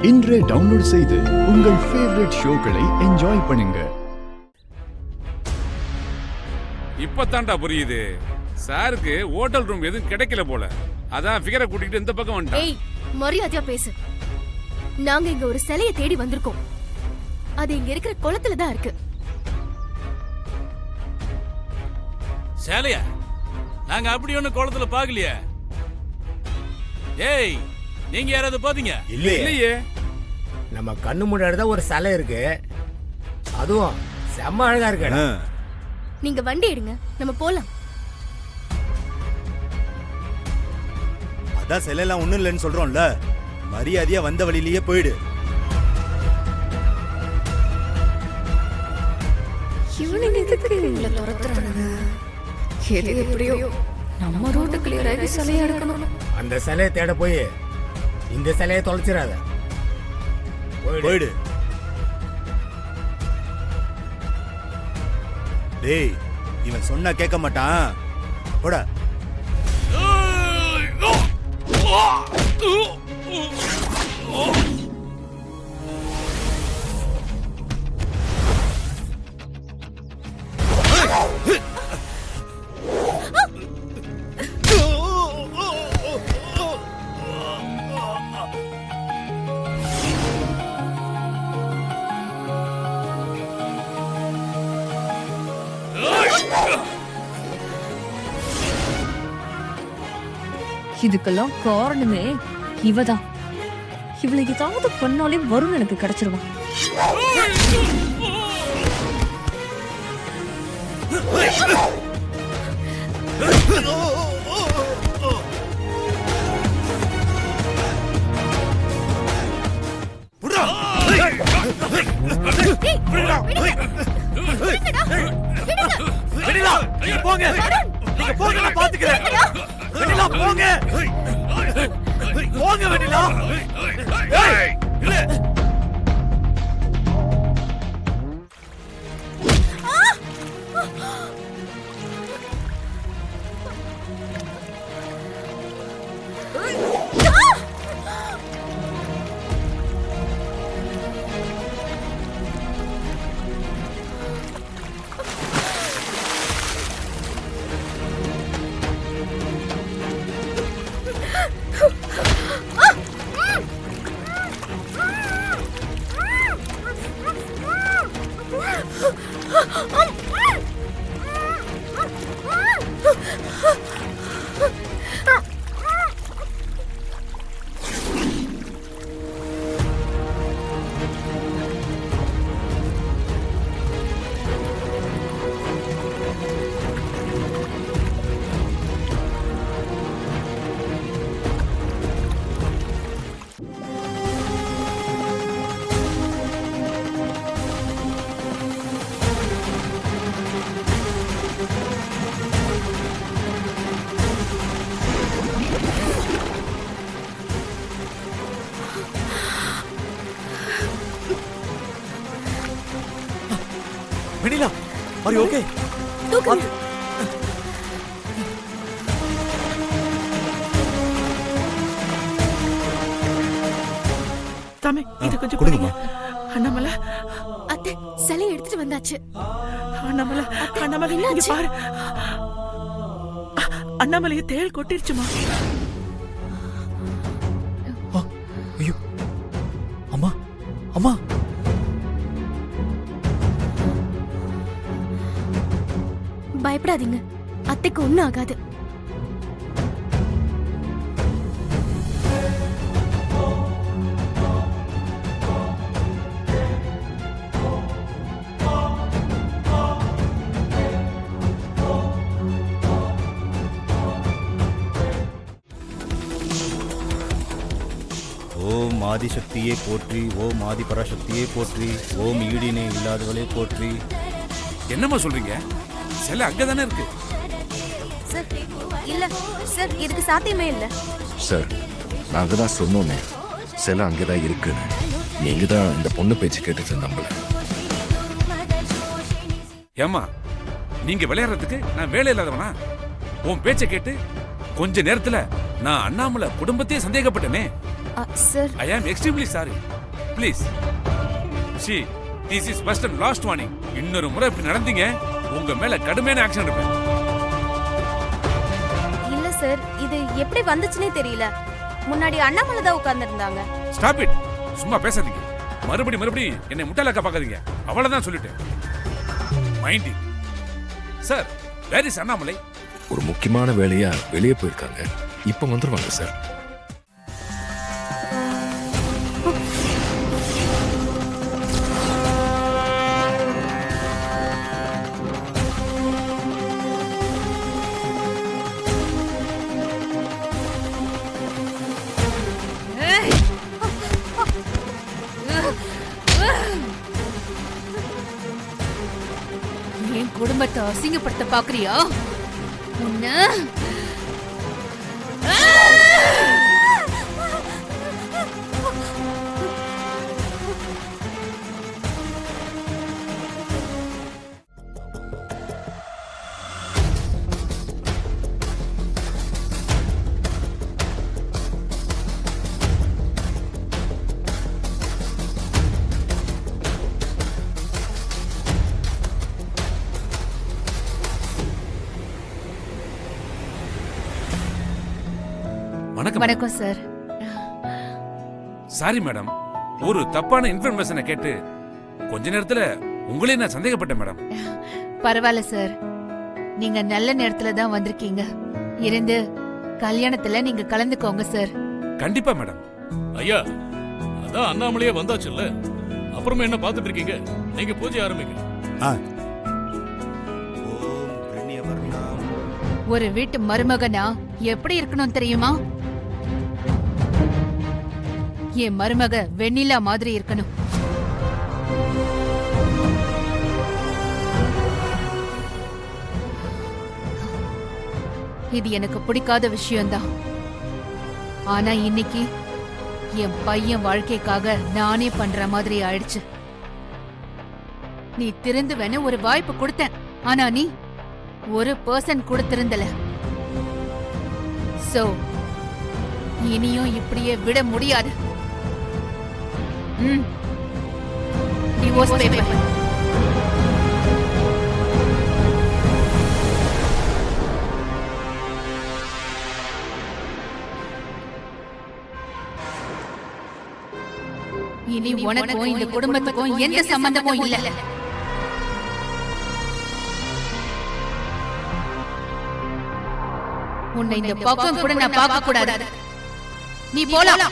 இன்றே டவுன்லோட் செய்து உங்கள் ஃபேவரட் ஷோக்களை என்ஜாய் பண்ணுங்க. இப்பதான்டா புரியுது. சாருக்கு ஹோட்டல் ரூம் எதுவும் கிடைக்கல போல. அதான் ஃபிகரை கூட்டிட்டு இந்த பக்கம் வந்துட்டான். ஏய், மரியாதையா பேசு. நாங்க இங்க ஒரு சிலையை தேடி வந்திருக்கோம். அது இங்க இருக்கிற குளத்துல தான் இருக்கு. சேலையா? நாங்க அப்படி ஒண்ணு குளத்துல பாக்கலையே. ஏய், நீங்க யாராவது பாத்தீங்க? இல்லையே. நம்ம கண்ணு முன்னாடி தான் ஒரு சிலை இருக்கு, அதுவும் செம்ம அழகா இருக்கு. நீங்க வண்டி எடுங்க, நம்ம போலாம். அதான் சிலை எல்லாம் ஒண்ணும் இல்லைன்னு சொல்றோம்ல, மரியாதையா வந்த வழியிலேயே போயிடு. இவனுங்க எதுக்கு இவங்கள துரத்துறானுங்க? எது எப்படியோ நம்ம ரோட்டு கிளியர் ஆகி சிலையை எடுக்கணும். அந்த சிலையை தேட போய் இந்த சிலையை தொலைச்சிடாத. போயிடு. டேய், இவன் சொன்னா கேட்க மாட்டான். போடா. இதுக்கெல்லாம் காரணமே இவதான். இவளை ஏதாவது பண்ணாலே வரும் எனக்கு கிடைச்சிருவான். போங்க, நீங்க போங்க, நான் பாத்துக்கிறேன். வெண்ணிலா, போங்க போங்க வெண்ணிலா. வெண்ணிலா, are you okay? தூக்குங்க. தாமே, இது கொஞ்சம் கொடுங்க. அண்ணாமலை, அத்தை, சிலையை எடுத்துட்டு வந்தாச்சு. அண்ணாமலை, அண்ணாமலை, இங்க பாரு. அண்ணாமலையை தேள் கொட்டிருச்சுமா. ஐயோ, அம்மா, அம்மா. பயப்படாதீங்க, அத்தைக்கு ஒண்ணும் ஆகாது. ஓம் ஆதிசக்தியே போற்றி, ஓம் ஆதி பராசக்தியே போற்றி, ஓம் ஈடினே இல்லாதவளே போற்றி. என்னம்மா சொல்றீங்க? சிலை அங்கதானே இருக்கு. சார், இல்ல சார், இதுக்கு சாத்தியமே இல்ல சார். நாங்க தான் சொன்னோன்னே சிலை அங்கேதான் இருக்குன்னு. நீங்க தான் இந்த பொண்ணு பேச்சு கேட்டுட்டு நம்பல. ஏம்மா, நீங்க விளையாடுறதுக்கு நான் வேலை இல்லாதவனா? உன் பேச்சை கேட்டு கொஞ்ச நேரத்துல நான் அண்ணாமலை குடும்பத்தையே சந்தேகப்பட்டனே. Sir I am extremely sorry. Please see this is first and last warning. இன்னொரு முறை இப்படி நடந்தீங்க உங்க மேல கடுமையான ஆக்ஷன் எடுப்பேன். இல்ல சார், இது எப்படி வந்துச்சுனே தெரியல. முன்னாடி அண்ணாமலை தான் உட்கார்ந்திருந்தாங்க. Stop it. சும்மா பேசாதீங்க. மறுபடி என்னை முட்டாளாக்க பார்க்காதீங்க. அவ்வளவுதான் சொல்லிட்டேன். Mind it. Sir, where is Annamalai? ஒரு முக்கியமான வேலையா வெளியே போயிருக்காங்க. இப்ப வந்துருவாங்க சார். என் குடும்பத்தை அசிங்கப்படுத்த பாக்குறியா? உன்ன வணக்கம். வணக்கம் சார். சாரி மேடம், ஒரு தப்பான இன்ஃபர்மேஷனை கேட்டு கொஞ்ச நேரத்துல உங்களே நான் சந்தேகப்பட்டேன் மேடம். பரவாயில்ல சார், நீங்க நல்ல நேரத்துல தான் வந்திருக்கீங்க. இருந்து கல்யாணத்துல நீங்க கலந்துக்கோங்க சார். கண்டிப்பா மேடம். ஐயா, அதான் அண்ணாமலையே வந்தாச்சுல்ல, அப்புறமா என்ன பார்த்துட்டு இருக்கீங்க? நீங்க பூஜை ஆரம்பிங்க. ஓம் பிரணயவர்ணாம். ஒரு வீட்டு மருமகனா எப்படி இருக்கணும் தெரியுமா? என் மருமக வெண்ணிலா மாதிரி இருக்கணும். இது எனக்கு பிடிக்காத விஷயம்தான். ஆனா இன்னைக்கு என் பையன் வாழ்க்கைக்காக நானே பண்ற மாதிரி ஆயிடுச்சு. நீ திருந்துவேன்னு ஒரு வாய்ப்பு கொடுத்தேன். ஆனா நீ ஒரு பர்சன் கொடுத்திருந்தல. சோ இனியும் இப்படியே விட முடியாது. Divorce paper. இனி உனக்கும் இந்த குடும்பத்துக்கும் எந்த சம்பந்தமும் இல்ல. உன்னை இந்த பக்கம் கூட நான் பார்க்க கூடாது. நீ போலாம்.